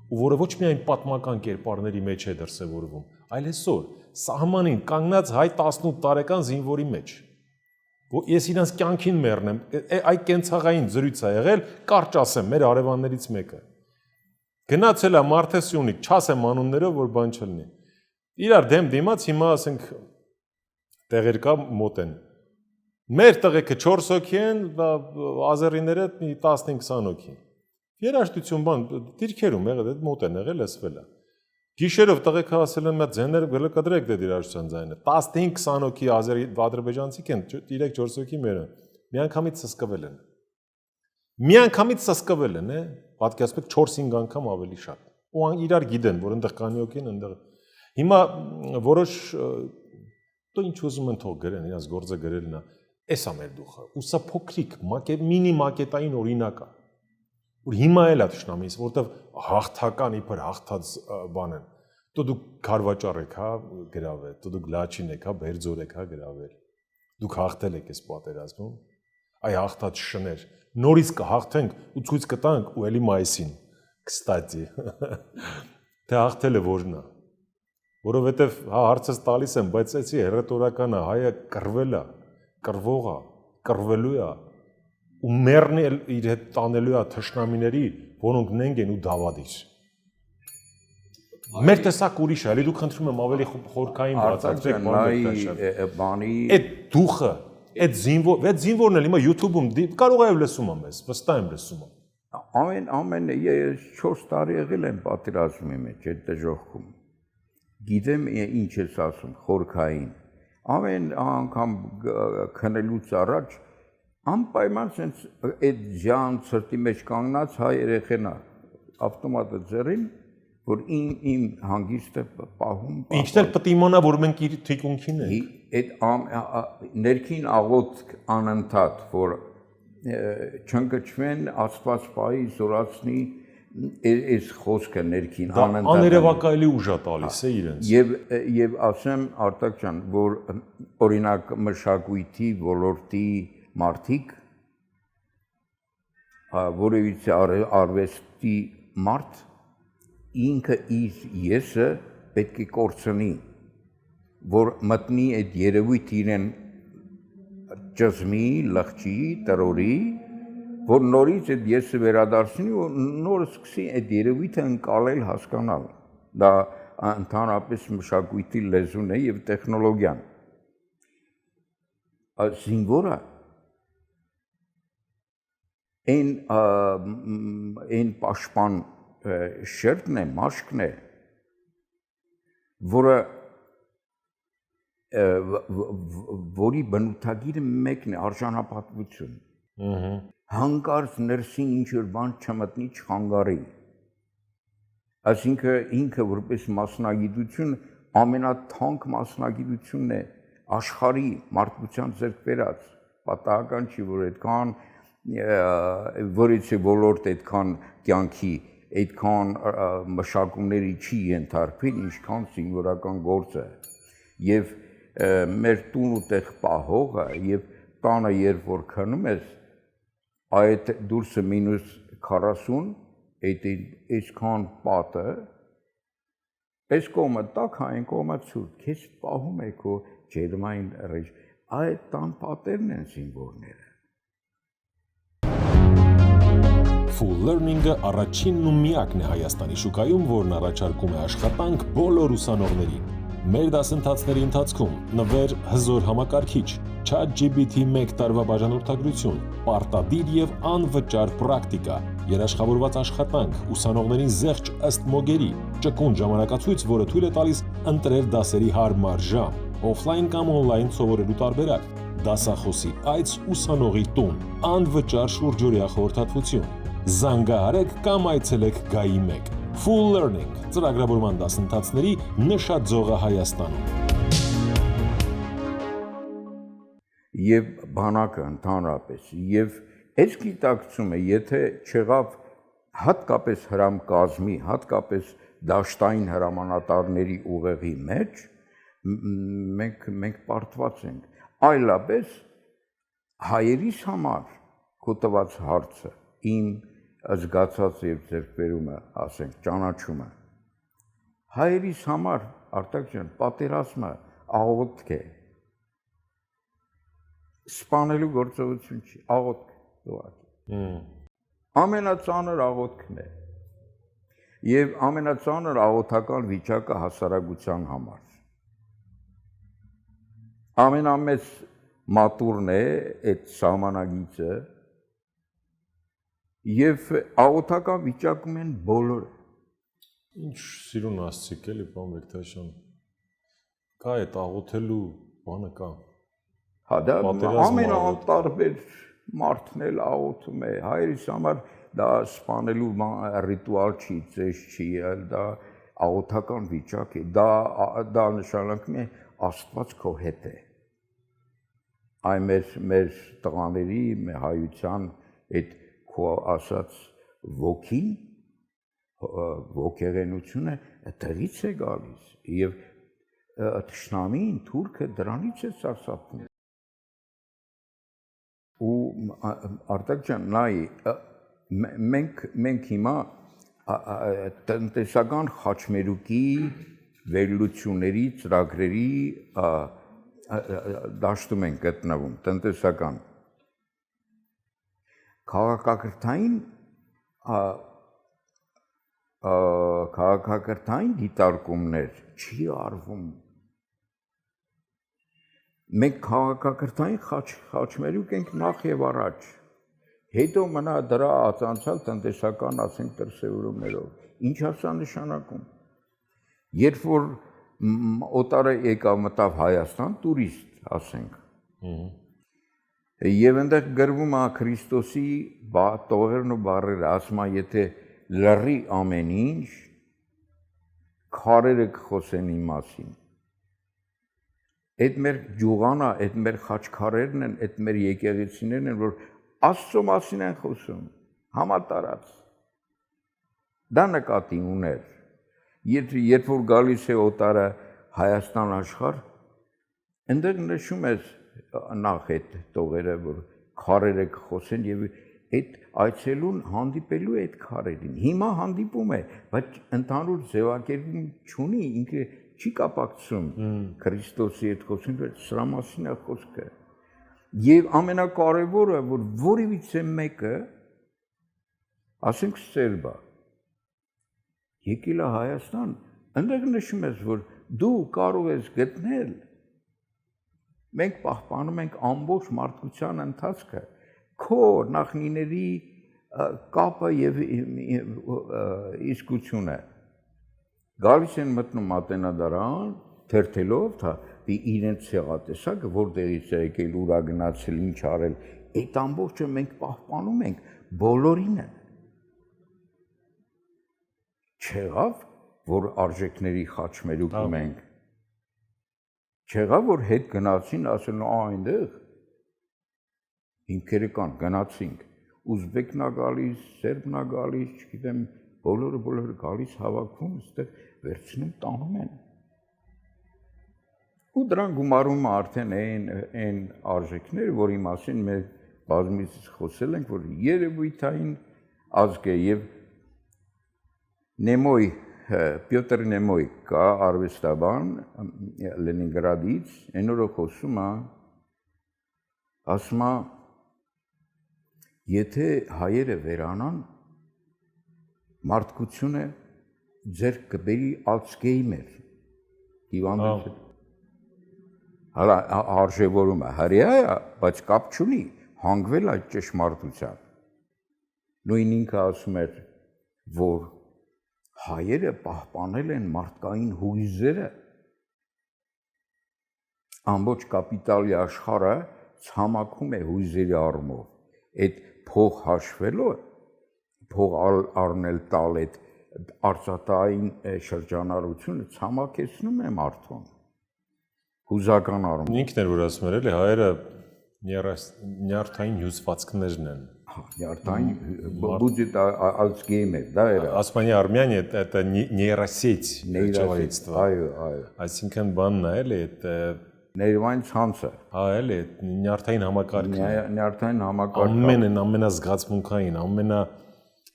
ու որը ոչ միայն պատմական կերպարների մեջ է դրսևորվում, այլ այսօր սահմանին կանգնած հայ 18 տարեկան զինվորի մեջ։ Ես իրանց կյանքին մեռնեմ, այդ կենցաղային զրույց է եղել, կարճ ասեմ, մեր արևաններից մեկը։ Գնացել է Մարտեսյունիկ, չասեմ անուններով, որ բան չլինի։ Իրար դեմ դիմաց, հիմա ասենք տեղեր կա մոտ են։ Մեր տղեկը 4 հոգի են, ազերիները 15-20 հոգի։ Երաշտություն բան, դիրքերում եղել, մոտ են եղել, ասվել է։ Գիշերով տղեկը ասել են մա ձեները գլը կդրեք դե երաշտության ձայնը։ 15-20 հոգի ադրբեջանցիք են, 3-4 հոգի մերը։ Միանգամից սսկվել են։ Միանգամից սսկվել են, պատկերացրեք 4-5 անգամ ավելի շատ։ Ու իրար գիտեն, որ այնտեղ կանի հոգի են, այնտեղ։ Հիմա որոշ դու ինչ ուզում են թող գրեն, իրաց գործը գրելն է։ Էսա մեր դուխը։ Ու սա փոքրիկ, մինի մակետային օրինակ է։ Որ հիմա էլ է ճշնամիս, որտեվ հաղթական իբր հաղթած բան են։ Դուք քարվաճառ եք, հա, գրավել, դուք լաչին եք, հա, բերձոր եք, հա, գրավել։ Դուք հաղթել եք այս պատերազմում։ Այ հաղթած շներ։ Նորից կհաղթենք ու ցույց կտանք ու էլի մայիսին։ Կստատի։ Թե հաղթելը որն է։ Որովհետև հա հարցս տալիս եմ, բայց էսի հերետորականը հայը կռվել է, կռվող է, կռվելու է։ Ու մեռն էլ իր հետ տանելու է թշնամիների, որոնք նենք են ու դավադիր։ Մեր տեսակ ուրիշ է, դուք խնդրում եմ ավելի խորքային բացատրեք բանի այդ դուխը, այդ զինվորն էլ հիմա YouTube-ում կարող է լսում եմ ես, վստահ եմ լսում եմ։ Ամեն ես 4 տարի եղել եմ պատերազմի մեջ այդ դժոխքում։ Գիտեմ ինչ ես ասում, խորքային։ Ամեն անգամ քնելուց առաջ անպայման sense այդ ջան ծրտի մեջ կանգնած հայ երեխեն է ավտոմատը ձեռին որ իմ հանգիստը պահում ինքն էլ պետք է իմանա որ մենք իր թիկունքին ենք այդ ներքին աղոթք անընդհատ որ չընկճվեն աստված պահի զորացնի այս խոսքը ներքին անընդհատ աներևակայելի ուժ է տալիս է իրենց եւ ասեմ Արտակ ջան որ օրինակ մշակույթի ոլորտի մարդիկ որևիցե արվեստի մարդ ինքը իր եսը պետք է կորցնի որ մտնի այդ երևույթ իրեն ճզմի, լղջի, տրորի որ նորից այդ եսը վերադարձնի ու նոր սկսի այդ երևույթը ընկալել հասկանալ դա ընդհանրապես մշակույթի լեզուն է եւ տեխնոլոգիան զինվորը այն պաշտպան շերտն է, մաշկն է, որի բնութագիրը մեկն է, արժանապատվություն։ Հանկարծ ներսին ինչ-որ բան չմտնի, չխանգարի։ Այսինքն ինքը որպես մասնագիտություն ամենաթանկ մասնագիտությունն է աշխարհի մարդկության ձեռք բերած։ Պատահական չի, որ այդքան որից է ոլորտ այդքան կյանքի, այդքան մշակումների չի ենթարկվել, ինչքան զինվորական գործը։ Եվ մեր տուն ու տեղ պահողը եւ տանը երբ որ քնում ես, այդ դուրսը մինուս 40, այսքան պատը, այս կողմը տաք, այն կողմը ցուրտ, քեզ պահում է քո ջերմային ռեժ, այդ տան պատերն են զինվորները։ Full Learning-ը առաջինն ու միակն է Հայաստանի շուկայում, որն առաջարկում է աշխատանք բոլոր ուսանողներին։ Մեր դասընթացների ընթացքում նվեր հզոր համակարգիչ, ChatGPT 1 տարվա բաժանորդագրություն, պարտադիր եւ անվճար պրակտիկա, երաշխավորված աշխատանք, ուսանողներին զեղչ ըստ մոգերի, ճկուն ժամանակացույց, որը թույլ է տալիս ընտրել դասերի հարմար ժամ, օֆլայն կամ օնլայն սովորելու տարբերակ, դասախոսի այց ուսանողի տուն, անվճար շուրջօրյա խորհրդատվություն։ Զանգահարեք կամ այցելեք Գայի 1 Full Learning ծրագրավորման դասընթացների նշաձողը Հայաստանում։ եւ բանակը ընդհանրապես եւ այս գիտակցումը եթե չեղավ հատկապես հրամկազմի, հատկապես դաշտային հրամանատարների ուղեղի մեջ մենք պարտված ենք այլապես հայերիս համար կոտված հարցը իմ զգացած եւ ձեռքբերումը, ասենք, ճանաչումը հայերիս համար Արտակ ջան պատերազմը աղոթք է սպանելու գործողություն չի աղոթք ուղղակի ամենածանր աղոթքն է եւ ամենածանր աղոթական վիճակը հասարակության համար ամենամեծ մատուրն է այդ սահմանագիծը եւ աղոթական վիճակում են բոլորը Ինչ սիրուն ասցիք էլի պարոն Բեկտաշյան կա այդ աղոթելու բանը կա հա դա ամենատարբեր մարդն էլ աղոթում է հայերիս համար դա սպանելու ռիտուալ չի ծես չի դա աղոթական վիճակ է դա նշանակում է Աստված քո հետ է այ մեր տղաների մեր հայության այդ քո ասած ոգին ոգեղենությունը դրից է գալիս եւ թշնամին թուրքը դրանից է սարսափում ու Արտակ ջան նայ մենք հիմա տնտեսական խաչմերուկի վերլուծությունների ծրագրերի դաշտում են գտնվում տնտեսական քաղաքակրթային դիտարկումներ չի արվում մենք քաղաքակրթային խաչմերուկ ենք նախ եւ առաջ հետո մնա դրա ածանցալ տնտեսական ասենք դրսևորումներով ինչ ասա նշանակում երբ որ օտարը եկավ մտավ Հայաստան տուրիստ ասենք եւ այնտեղ գրվում է Քրիստոսի տողերն ու բառերը ասում է եթե լռի ամեն ինչ քարերը կխոսեն իմ մասին այդ մեր ջուղանա, այդ մեր խաչքարերն են, այդ մեր եկեղեցիներն են, որ Աստծո մասին են խոսում, համատարած։ Դա նկատի ուներ։ Երբ որ գալիս է օտարը Հայաստան աշխարհ, այնտեղ նշում է նախ այդ տողերը, որ քարերը կխոսեն եւ այդ այցելուն հանդիպելու է այդ քարերին։ Հիմա հանդիպում է, բայց ընդհանուր ձևակերպում չունի, ինքը չի կապակցում Քրիստոսի հետ խոսում, սրա մասին է խոսքը։ Եվ ամենակարևորը, որ որևիցե մեկը, ասենք սերբա, եկել է Հայաստան, այնտեղ նշում ես, որ դու կարող ես գտնել, մենք պահպանում ենք ամբողջ մարդկության ընթացքը, քո նախնիների կապը եւ իսկությունը գալիս են մտնում Ատենադարան, թերթելով, թա իրենց ցեղատեսակը որտեղից է եկել, ուրա գնացել, ինչ արել, այդ ամբողջը մենք պահպանում ենք բոլորին են։ Չեղավ, որ արժեքների խաչմերուկում ենք։ Չեղավ, որ հետ գնացին, ասել այնտեղ հիմքերը կան, գնացինք։ Ուզբեկն է գալիս, սերբն է գալիս, չգիտեմ, բոլորը գալիս հավաքվում, այստեղ վերցնում տանում են։ Ու դրան գումարում արդեն այն արժեքները, որի մասին մեր բազմիցս խոսել ենք, որ երևույթային ազգ է եւ Նեմոյ, Պյոտր Նեմոյ կա արվեստաբան Լենինգրադից, այն օրը խոսում է, ասում է, եթե հայերը վերանան, մարդկությունը ձեռք կբերի Ալցգեյմեր, հիվանդություն, հալա արժևորում է, հրեա է, բայց կապ չունի, հանգվել այդ ճշմարտության։ Նույն ինքը ասում էր, որ հայերը պահպանել են մարդկային հույզերը, ամբողջ կապիտալի աշխարհը ցամաքում է հույզերի առումով, այդ փող հաշվելով, փող առնել տալ այդ արծաթային շրջանառությունը ցամաքեցնում է մարդուն հուզական առումով։ Ինքն էր որ ասում էր, էլի հայերը նյարդային հյուսվածքներն են։ Նյարդային будет Альцгеймер, да, era։ Ասպանի Արմենիան это нейросеть человечества։ Այո։ Այսինքն բանն է, էլի, это Ներվային ցանցը։ հա, էլի, նյարդային համակարգն է։ Նյարդային համակարգը։ Ամենազգացմունքային,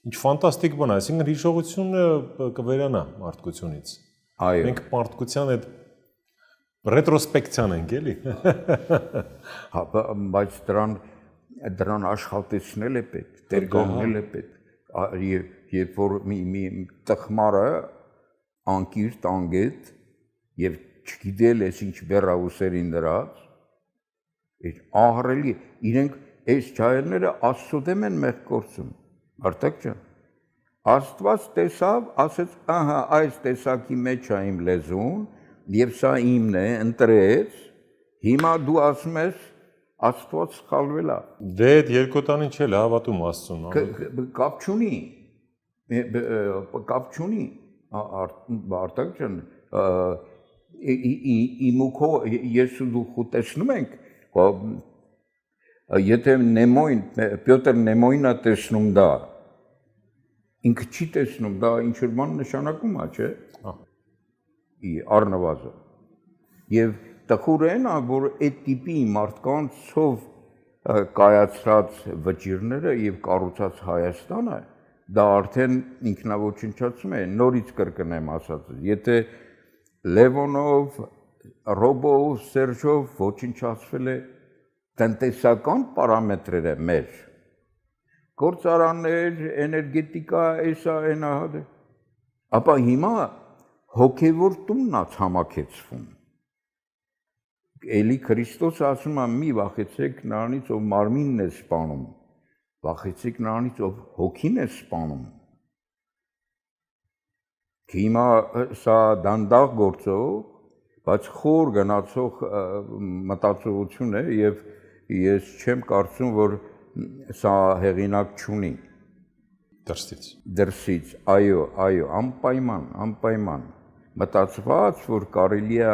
ինչ ֆանտաստիկ բան է, այսինքն հիշողությունը կվերանա մարդկությունից։ Այո։ Մենք մարդկության այդ ռետրոսպեկցիան ենք, էլի։ Հա, բայց դրան աշխատեցնել է պետք, տերգողնել է պետք։ Երբ որ մի տխմարը անկիրտ անգետ եւ չգիտել ես ինչ բեռաուսերին դրած, ահռելի, իրենք այս ջահելները Աստծո դեմ են մեղք գործում, Արտակ ջան։ Աստված տեսավ, ասեց, ահա այս տեսակի մեջ է իմ լեզուն, եւ սա իմն է, ընտրեց, հիմա դու ասում ես Աստված սխալվել է։ Դե այդ երկոտանին չէ հավատում Աստծուն։ Կապ չունի, Արտակ ջան, իմուքո ես ու դու տեսնում ենք, եթե Պյոտր Նեմոյնը տեսնում դա, ինքը չի տեսնում, դա ինչ-որ բան նշանակում է, չէ՞։ Առնվազը։ Եվ տխուրն է, որ այդ տիպի մարդկանցով կայացրած վճիրները եւ կառուցած Հայաստանը, դա արդեն ինքնաոչնչացում է, նորից կրկնեմ ասածը։ Եթե Լևոնով, Ռոբով, Սերժով ոչնչացվել է տնտեսական պարամետրերը մեր, գործարաններ, էներգետիկա, էսա, այնահա, ապա հիմա հոգևոր տունն է ցամաքեցվում։ Էլի Քրիստոսը ասում է՝ մի վախեցեք նրանից, ով մարմինն է սպանում, վախեցեք նրանից, ով հոգին է սպանում։ Հիմա սա դանդաղ գործող, բայց խոր գնացող մտածողություն է եւ ես չեմ կարծում, որ սա հեղինակ չունի։ Դրսից, այո, անպայման մտածված, որ կարելի է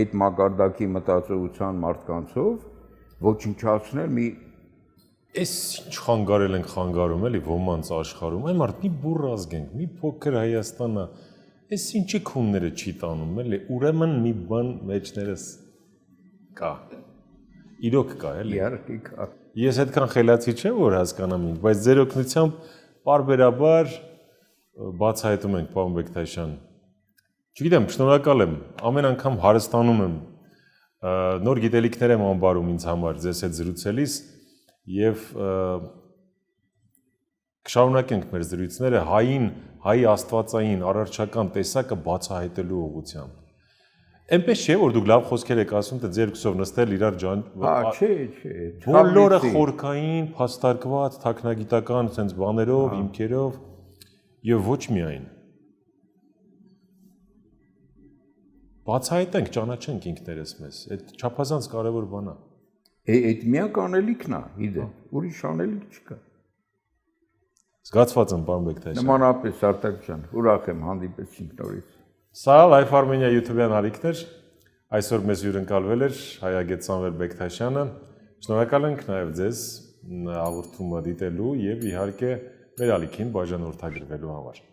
այդ մակարդակի մտածողության մարդկանցով ոչնչացնել մի Էս ինչ խանգարել ենք խանգարում էլի ոմանց աշխարհում, այ մարդ մի բուռ ազգ ենք, մի փոքր Հայաստանը, էս ինչի քունները չի տանում էլի, ուրեմն մի բան մեջներս կա։ Իրոք կա էլի։ Իհարկե կա։ Ես այդքան խելացի չեմ, որ հասկանամ ինչ, բայց ձեր օգնությամբ պարբերաբար բացահայտում ենք, պարոն Բեկթաշյան։ Չգիտեմ, շնորհակալ եմ, ամեն անգամ հարստանում եմ, նոր գիտելիքներ եմ անբարում ինձ համար ձեզ հետ զրուցելիս եւ կշարունակենք մեր զրույցները հայի աստվածային առարչական տեսակը բացահայտելու ուղղությամբ։ Էնպես չէ, որ դուք լավ խոսքեր եք ասում, թե ձեր քսով նստել իրար ջան։ Չէ։ Բոլորը խորքային, փաստարկված, թաքնագիտական sense բաներով, հիմքերով եւ ոչ միայն։ Բացահայտենք, ճանաչենք ինքներս մեզ։ Այդ չափազանց կարևոր բան է։ Այդ միակ անելիքն է, իդեպ, ուրիշ անելիք չկա։ Զգացված եմ, պարոն Բեկթաշյան։ Նմանապես Արտակ ջան, ուրախ եմ հանդիպեցինք նորից։ Սա Life Armenia YouTube-յան ալիքներ, այսօր մեզ հյուրընկալվել էր հայագետ Սամվել Բեկթաշյանը։ Շնորհակալ ենք նաև ձեզ հաղորդումը դիտելու եւ իհարկե մեր ալիքին բաժանորդագրվելու համար։